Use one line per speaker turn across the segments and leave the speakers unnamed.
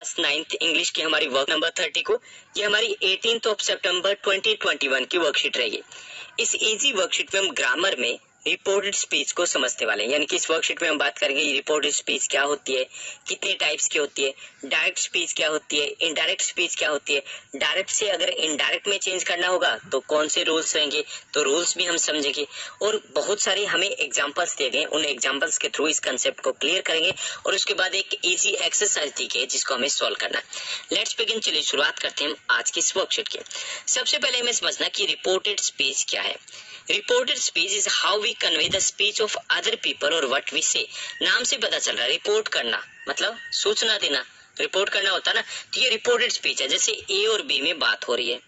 9th English की हमारी work number 30 को, ये हमारी 18 सितंबर 2021 की वर्कशीट रहेगी। इस इजी वर्कशीट में हम ग्रामर में रिपोर्टेड स्पीच को समझने वाले हैं। यानी कि इस वर्कशीट में हम बात करेंगे रिपोर्टेड स्पीच क्या होती है, कितने टाइप्स की होती है, डायरेक्ट स्पीच क्या होती है, इनडायरेक्ट स्पीच क्या होती है, डायरेक्ट से अगर इनडायरेक्ट में चेंज करना होगा तो कौन से रूल्स रहेंगे, तो रूल्स भी हम समझेंगे। और बहुत सारे हमें एग्जांपल्स दिए गए, उन एग्जांपल्स के थ्रू इस कंसेप्ट को क्लियर करेंगे और उसके बाद एक इजी एक्सरसाइज दी गई जिसको हमें सॉल्व करना है। लेट्स बिगिन, चलिए शुरुआत करते हैं आज की इस वर्कशीट की। सबसे पहले हमें समझना कि रिपोर्टेड स्पीच क्या है। Reported speech is how we convey the speech of other people और व्हाट वी से। नाम से पता चल रहा है, रिपोर्ट करना मतलब सूचना देना, रिपोर्ट करना होता है ना, तो ये रिपोर्टेड स्पीच है। जैसे ए और बी में बात हो रही है,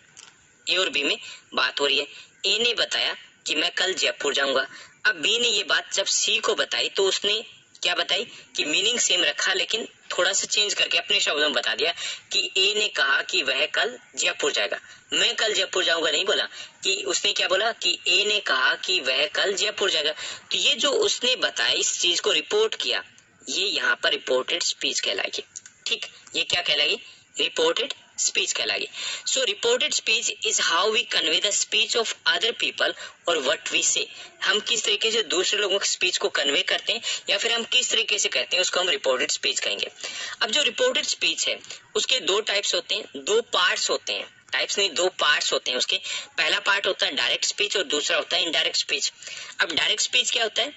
ए और बी में बात हो रही है, ए ने बताया कि मैं कल जयपुर जाऊंगा। अब बी ने ये बात जब सी को बताई तो उसने क्या बताई कि मीनिंग सेम रखा लेकिन थोड़ा सा चेंज करके अपने शब्दों में बता दिया कि ए ने कहा कि वह कल जयपुर जाएगा, मैं कल जयपुर जाऊंगा नहीं बोला, कि उसने क्या बोला कि ए ने कहा कि वह कल जयपुर जाएगा। तो ये जो उसने बताया, इस चीज को रिपोर्ट किया, ये यहाँ पर रिपोर्टेड स्पीच कहलाएगी। ठीक, ये क्या कहलाएगी, रिपोर्टेड स्पीच कहलाएगी। So reported speech is how we convey the speech of other people और व्हाट वी से। हम किस तरीके से दूसरे लोगों की स्पीच को कन्वे करते हैं या फिर हम किस तरीके से कहते हैं, उसको हम रिपोर्टेड स्पीच कहेंगे। अब जो रिपोर्टेड स्पीच है उसके दो टाइप्स होते हैं, दो पार्ट्स होते हैं, टाइप्स नहीं दो पार्ट्स होते हैं उसके। पहला पार्ट होता है डायरेक्ट स्पीच और दूसरा होता है इनडायरेक्ट स्पीच। अब डायरेक्ट स्पीच क्या होता है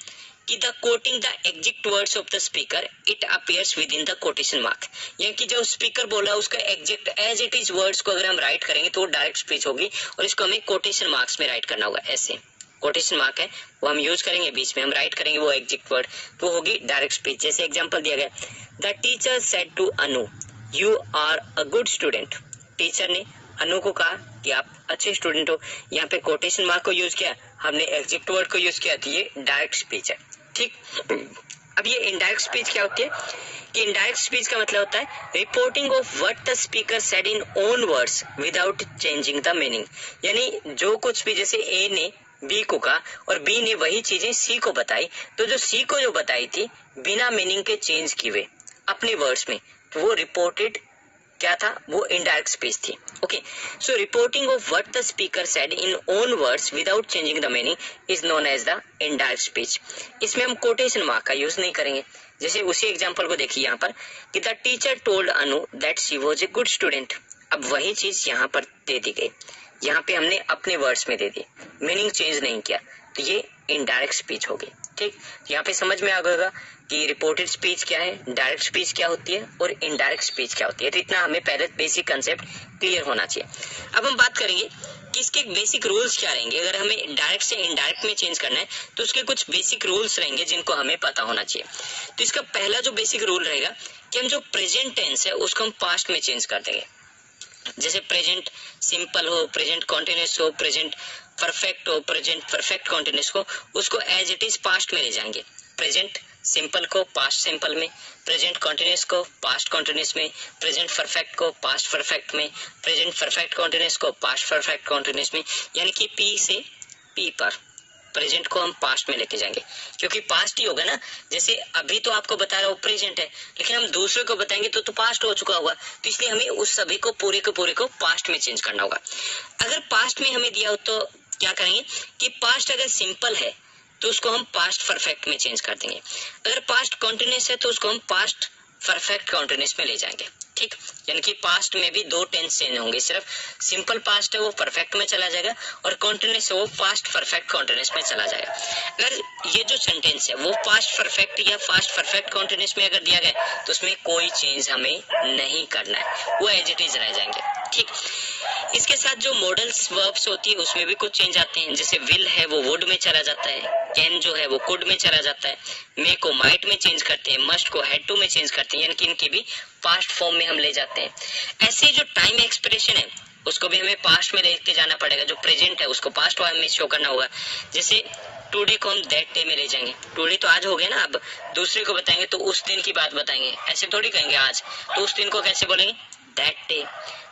कि the coating the exact words of the speaker it appears with in the quotation mark. यानी कि जो स्पीकर बोला उसका exact as it is words को अगर हम राइट करेंगे तो वो डायरेक्ट स्पीच होगी और इसको हमें कोटेशन मार्क्स में राइट करना होगा। ऐसे कोटेशन मार्क है वो हम यूज करेंगे, बीच में हम राइट करेंगे वो एग्जैक्ट वर्ड, तो होगी डायरेक्ट स्पीच। जैसे एग्जांपल दिया गया, the teacher said to Anu you are a good student. Teacher ने अनु को कहा कि आप अच्छे स्टूडेंट हो। यहाँ पे कोटेशन मार्क को यूज किया, हमने एग्जैक्ट वर्ड को यूज किया, तो ये डायरेक्ट स्पीच है। ठीक, अब ये इनडायरेक्ट स्पीच क्या होती है कि इनडायरेक्ट स्पीच का मतलब होता है reporting of what the speaker said in own words without changing the meaning. यानी जो कुछ भी, जैसे ए ने बी को कहा और बी ने वही चीजें सी को बताई, तो जो सी को जो बताई थी बिना मीनिंग के चेंज किए अपने वर्ड्स में, तो वो रिपोर्टेड क्या था, वो इनडायरेक्ट स्पीच थी। Okay, so reporting of what the speaker said in own words without changing the meaning is known as the indirect speech. इसमें हम कोटेशन मार्क का यूज नहीं करेंगे। जैसे उसी एग्जांपल को देखिए यहाँ पर कि the teacher told Anu that she was a good student. अब वही चीज यहाँ पर दे दी गई, यहाँ पे हमने अपने वर्ड्स में दे दी, मीनिंग चेंज नहीं किया, तो ये इनडायरेक्ट स्पीच होगी। ठीक, यहाँ पे समझ में आ गया कि रिपोर्टेड स्पीच क्या है, डायरेक्ट स्पीच क्या होती है और इनडायरेक्ट स्पीच क्या होती है। तो इतना हमें पहले बेसिक कंसेप्ट क्लियर होना चाहिए। अब हम बात करेंगे कि इसके बेसिक रूल्स क्या रहेंगे। अगर हमें डायरेक्ट से इनडायरेक्ट में चेंज करना है तो उसके कुछ बेसिक रूल्स रहेंगे जिनको हमें पता होना चाहिए। तो इसका पहला जो बेसिक रूल रहेगा कि हम जो प्रेजेंट टेंस है उसको हम पास्ट में चेंज कर देंगे। जैसे प्रेजेंट सिंपल हो, प्रेजेंट कॉन्टिन्यूअस हो, प्रेजेंट परफेक्ट हो, प्रेजेंट परफेक्ट कॉन्टिन्यूअस को, उसको एज इट इज पास्ट में ले जाएंगे। प्रेजेंट सिंपल को पास्ट सिंपल में, प्रेजेंट कॉन्टिन्यूअस को पास्ट कॉन्टिन्यूअस में, प्रेजेंट परफेक्ट को पास्ट परफेक्ट में, प्रेजेंट परफेक्ट कॉन्टिन्यूअस को पास्ट परफेक्ट कॉन्टिन्यूअस में। यानी कि पी से पी पर प्रेजेंट को हम पास्ट में लेके जाएंगे, क्योंकि पास्ट ही होगा ना। जैसे अभी तो आपको बता रहा हूँ प्रेजेंट है, लेकिन हम दूसरे को बताएंगे तो पास्ट हो चुका होगा, तो इसलिए हमें उस सभी को पूरे को पास्ट में चेंज करना होगा। अगर पास्ट में हमें दिया हो तो क्या करेंगे कि पास्ट अगर सिंपल है तो उसको हम पास्ट परफेक्ट में चेंज कर देंगे। अगर पास्ट कॉन्टिन्यूअस है तो उसको हम पास्ट परफेक्ट कॉन्टिन्यूअस में ले जाएंगे। ठीक, यानी कि पास्ट में भी दो टेंस चेंज होंगे, सिर्फ सिंपल पास्ट है वो परफेक्ट में चला जाएगा और कॉन्टिन्यूअस है वो पास्ट परफेक्ट कॉन्टिन्यूअस में चला जाएगा। अगर ये जो सेंटेंस है वो पास्ट परफेक्ट या पास्ट परफेक्ट कॉन्टिन्यूअस में अगर दिया गया तो उसमें कोई चेंज हमें नहीं करना है, वो एज इट इज रह जाएंगे। ठीक, इसके साथ जो मॉडल्स वर्ब्स होती है उसमें भी कुछ चेंज आते हैं। जैसे विल है वो वुड में चला जाता है, कैन जो है वो कुड में चला जाता है, मे को माइट में चेंज करते हैं, मस्ट को हैड टू में चेंज करते हैं, यानी कि इनकी भी पास्ट फॉर्म में हम ले जाते हैं। ऐसे जो टाइम एक्सप्रेशन है उसको भी हमें पास्ट में लेके जाना पड़ेगा। जो प्रेजेंट है उसको पास्ट फॉर्म में शो करना होगा। जैसे टुडे को हम दैट डे में ले जाएंगे, टुडे तो आज हो गया ना, अब दूसरे को बताएंगे तो उस दिन की बात बताएंगे, ऐसे थोड़ी कहेंगे आज, तो उस दिन को कैसे बोलेंगे, दैट डे।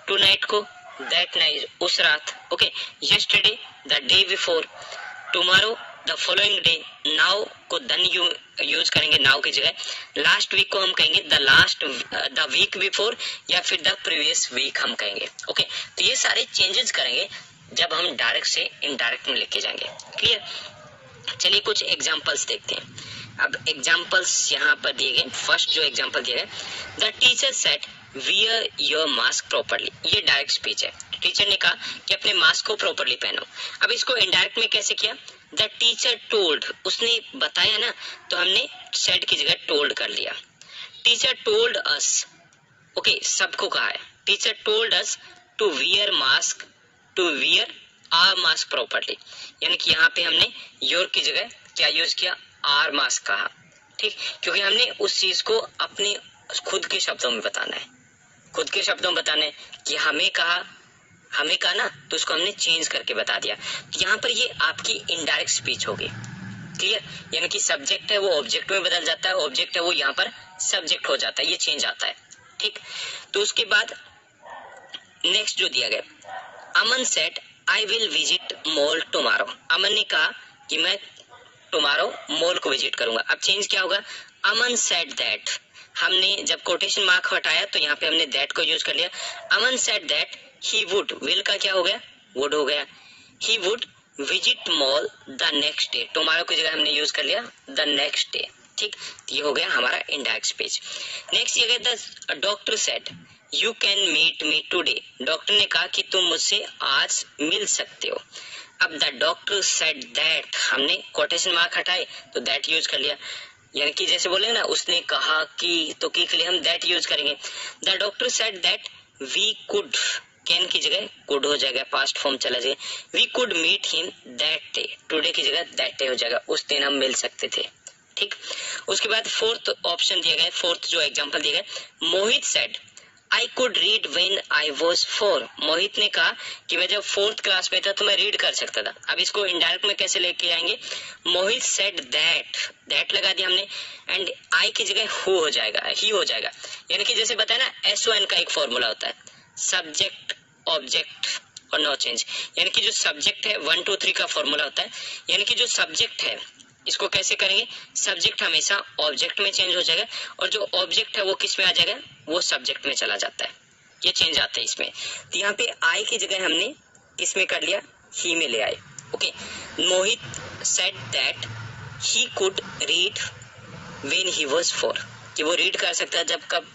टू नाइट को दैट नाइट, उस रात। Okay, yesterday the day before, tomorrow the following day, now को देन यूज करेंगे नाउ की जगह, लास्ट वीक को हम कहेंगे द वीक बिफोर, या फिर द प्रीवियस वीक हम कहेंगे। ओके, तो ये सारे चेंजेस करेंगे जब हम डायरेक्ट से इनडायरेक्ट में लेके जाएंगे। क्लियर? चलिए कुछ एग्जांपल्स देखते हैं। अब एग्जांपल्स यहाँ पर दिए गए। फर्स्ट जो एग्जांपल दिया है, the teacher said wear your mask properly, ये डायरेक्ट स्पीच है। टीचर ने कहा कि अपने मास्क को प्रॉपरली पहनो। अब इसको इनडायरेक्ट में कैसे किया? द टीचर टोल्ड, उसने बताया ना, तो हमने सेड की जगह टोल्ड कर लिया। टीचर टोल्ड अस, ओके, सबको कहा है। Teacher told us to wear mask, to wear our mask properly, यानी कि यहाँ पे हमने योर की जगह क्या यूज किया? आर मास्क कहा। ठीक, क्योंकि हमने उस चीज को अपने खुद के शब्दों में बताना है, खुद के शब्दों में बताना है कि हमें कहा ना, तो उसको हमने चेंज करके बता दिया। तो यहाँ पर ये आपकी इनडायरेक्ट स्पीच होगी। क्लियर? यानी कि सब्जेक्ट है वो ऑब्जेक्ट में बदल जाता है, ऑब्जेक्ट है वो यहाँ पर सब्जेक्ट हो जाता है, ये चेंज आता है। ठीक, तो उसके बाद नेक्स्ट जो दिया गया, Aman said I will visit mall tomorrow, Aman ने कहा कि मैं टुमारो मॉल को विजिट करूंगा। अब चेंज क्या होगा? अमन सेड दैट, हमने जब कोटेशन मार्क हटाया तो यहाँ पे हमने दैट को यूज कर लिया। Aman said that he would, will का क्या हो गया? वुड हो गया। He would visit mall the next day, tomorrow की जगह हमने यूज कर लिया द नेक्स्ट डे। ठीक, ये हो गया हमारा इनडायरेक्ट स्पीच। नेक्स्ट ये गया, the doctor said you can meet me today, doctor ने कहा कि तुम मुझसे आज मिल सकते हो। अब द डॉक्टर सेड दैट, हमने कोटेशन मार्क हटाए तो दैट यूज कर लिया, यानी कि जैसे बोले ना, उसने कहा कि, तो की के लिए हम दैट यूज करेंगे। The doctor said that we could, can की जगह कुड हो जाएगा, पास्ट फॉर्म चला जाएगा। We could meet him that day, today की जगह दैट डे हो जाएगा, उस दिन हम मिल सकते थे। ठीक, उसके बाद फोर्थ ऑप्शन दिया गया, फोर्थ जो एग्जांपल दिया गया, Mohit said I could read when I was 4, Mohit ने कहा कि मैं जब 4th क्लास में था तो मैं रीड कर सकता था। अब इसको इनडायरेक्ट में कैसे लेके जाएंगे? मोहित सेड दैट, दैट लगा दिया हमने, एंड आई की जगह हु हो जाएगा, ही हो जाएगा। यानी कि जैसे बताया ना, SON का एक फॉर्मूला होता है, सब्जेक्ट ऑब्जेक्ट और नो चेंज, यानी कि जो सब्जेक्ट है 1 2 3 का फॉर्मूला होता है, यानी कि जो सब्जेक्ट है इसको कैसे करेंगे? सब्जेक्ट हमेशा ऑब्जेक्ट में चेंज हो जाएगा, और जो ऑब्जेक्ट है वो किस में आ जाएगा? वो सब्जेक्ट में चला जाता है, ये चेंज आता है इसमें। तो यहाँ पे आई की जगह हमने किस में कर लिया? ही में ले आए। Okay, Mohit said that he could read when he was 4, कि वो रीड कर सकता है जब कब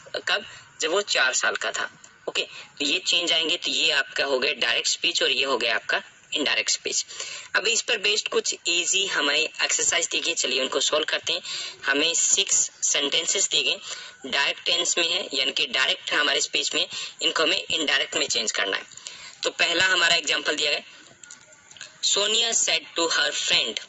जब वो 4 साल का था। ओके, तो ये चेंज आएंगे, तो ये आपका हो गया डायरेक्ट स्पीच और ये हो गया आपका इनडायरेक्ट स्पीच। अब इस पर बेस्ड कुछ इजी हमें एक्सरसाइज दी गई, चलिए उनको सोल्व करते हैं। हमें 6 सेंटेंसेस दिए गए, डायरेक्ट टेंस में है, यानी कि डायरेक्ट है हमारे स्पीच में, इनको हमें इनडायरेक्ट में चेंज करना है। तो पहला हमारा एग्जांपल दिया गया, Sonia said to her friend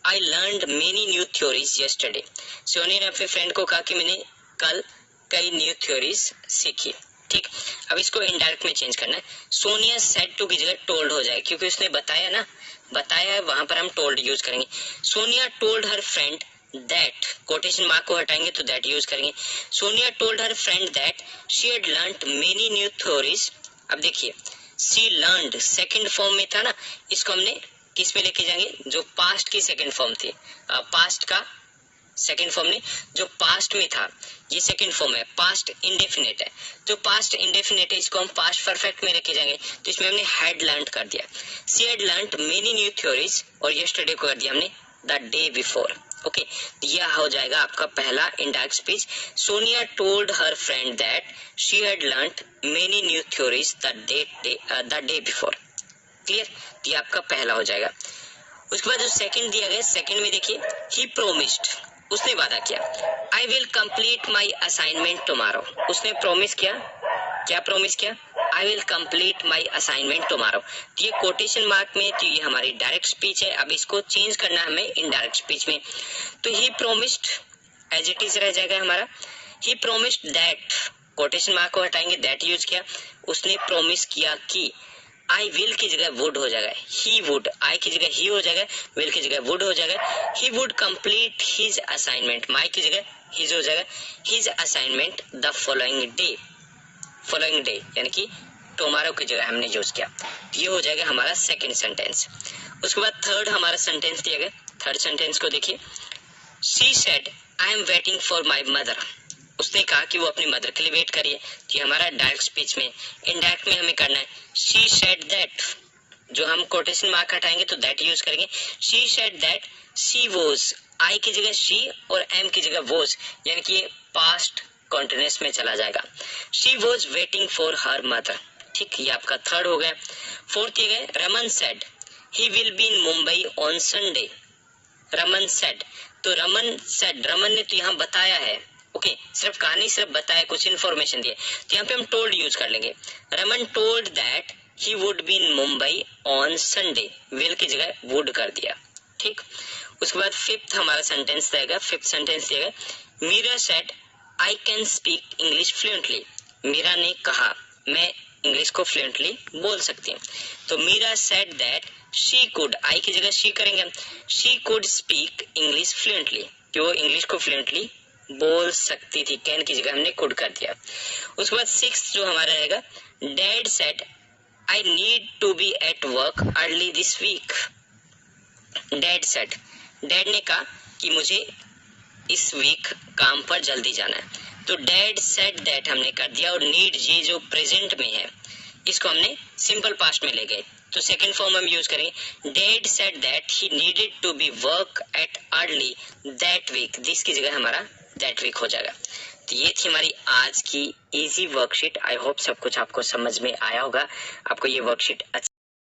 I learned many new theories yesterday, Sonia ने अपने फ्रेंड को कहा कि मैंने कल कई न्यू थ्योरीज सीखी। ठीक, अब इसको इनडायरेक्ट में चेंज करना है। सोनिया सेड टू की जगह टोल्ड हो जाए, क्योंकि उसने बताया ना, बताया है, वहां पर हम टोल्ड यूज करेंगे। Sonia told her friend that, quotation mark को हटाएंगे तो दैट यूज करेंगे। Sonia told her friend that she had learned many new theories. अब देखिए, शी लर्नड सेकंड फॉर्म में था ना, इसको हमने किस में लेके जाएंगे? जो पास्ट की सेकंड फॉर्म थी, पास्ट का सेकंड फॉर्म ने, जो पास्ट में था, ये सेकंड फॉर्म है, पास्ट इंडेफिनिट है। जो पास्ट इंडेफिनिट है इसको हम पास्ट परफेक्ट में लेके जाएंगे, तो इसमें हमने हैड लर्नड कर दिया। She had learned many new theories, और यस्टरडे को कर दिया हमने द डे बिफोर। ओके, यह हो जाएगा आपका पहला indirect speech. Sonia told her friend that she had learned many new theories the day before. Clear? ये आपका पहला हो जाएगा। उसके बाद जो सेकंड दिया गया, सेकंड में देखिए, ही प्रोमिस्ड, उसने वादा किया, I will complete my assignment tomorrow, उसने प्रॉमिस किया, क्या प्रॉमिस किया? I will complete my assignment tomorrow. ये कोटेशन मार्क में, तो ये हमारी डायरेक्ट स्पीच है। अब इसको चेंज करना है हमें इनडायरेक्ट स्पीच में, तो ही प्रोमिस्ड एज इट इज रह जाएगा हमारा। ही प्रोमिस्ड दैट, कोटेशन मार्क को हटाएंगे, दैट यूज किया, उसने प्रॉमिस किया कि, आई विल की जगह वुड हो जाएगा, ही वुड, आई की जगह ही हो जाएगा, विल की जगह वुड हो जाएगा। He would complete his assignment, my की जगह हिज हो जाएगा, his assignment the following day, यानी कि टुमारो की जगह हमने यूज किया। ये हो जाएगा हमारा सेकंड सेंटेंस। उसके बाद थर्ड हमारा सेंटेंस दिया गया, थर्ड सेंटेंस को देखिए, she said I am waiting for my mother. उसने कहा कि वो अपनी मदर के लिए वेट करिए। तो हमारा डायरेक्ट स्पीच में, इनडायरेक्ट में हमें करना है शी सेड दैट। जो हम कोटेशन मार्क हटाएंगे तो दैट यूज करेंगे। She said that she was, I की जगह शी और एम की जगह वॉज, यानी कि ये पास्ट कॉन्टिन्यूअस में चला जाएगा। She was waiting for her mother. ठीक, ये आपका थर्ड हो गया। फोर्थ ये गए, Raman said he will be in Mumbai on Sunday. Raman said, तो रमन सेड, रमन ने तो यहाँ बताया है, ओके, सिर्फ कहानी सिर्फ बताया, कुछ इन्फॉर्मेशन दिए, तो यहाँ पे हम टोल्ड यूज कर लेंगे। Raman told that he would be in Mumbai on Sunday, will की जगह वुड कर दिया। ठीक, उसके बाद फिफ्थ हमारा सेंटेंस रहेगा, फिफ्थ सेंटेंस रहेगा, Meera said I can speak English fluently. Meera ने कहा मैं इंग्लिश को फ्लुएंटली बोल सकती हूँ। तो Meera said that she could, I की जगह शी करेंगे हम, she could speak English fluently, कि वो इंग्लिश को फ्लुएंटली बोल सकती थी, कैन की जगह हमने कुड कर दिया। उसके बाद सिक्स्थ जो हमारा रहेगा, dad said I need to be at work early this week. Dad said, dad ने कहा कि मुझे इस वीक काम पर जल्दी जाना है। तो डैड सेड दैट हमने कर दिया, और नीड ये जो प्रेजेंट में है इसको हमने सिंपल पास्ट में ले गए। तो सेकंड फॉर्म हम यूज करेंगे, dad said that he needed to be work at early that week, this की जगह हमारा दैट वीक हो जाएगा। तो ये थी हमारी आज की इजी वर्कशीट। आई होप सब कुछ आपको समझ में आया होगा, आपको ये वर्कशीट अच्छी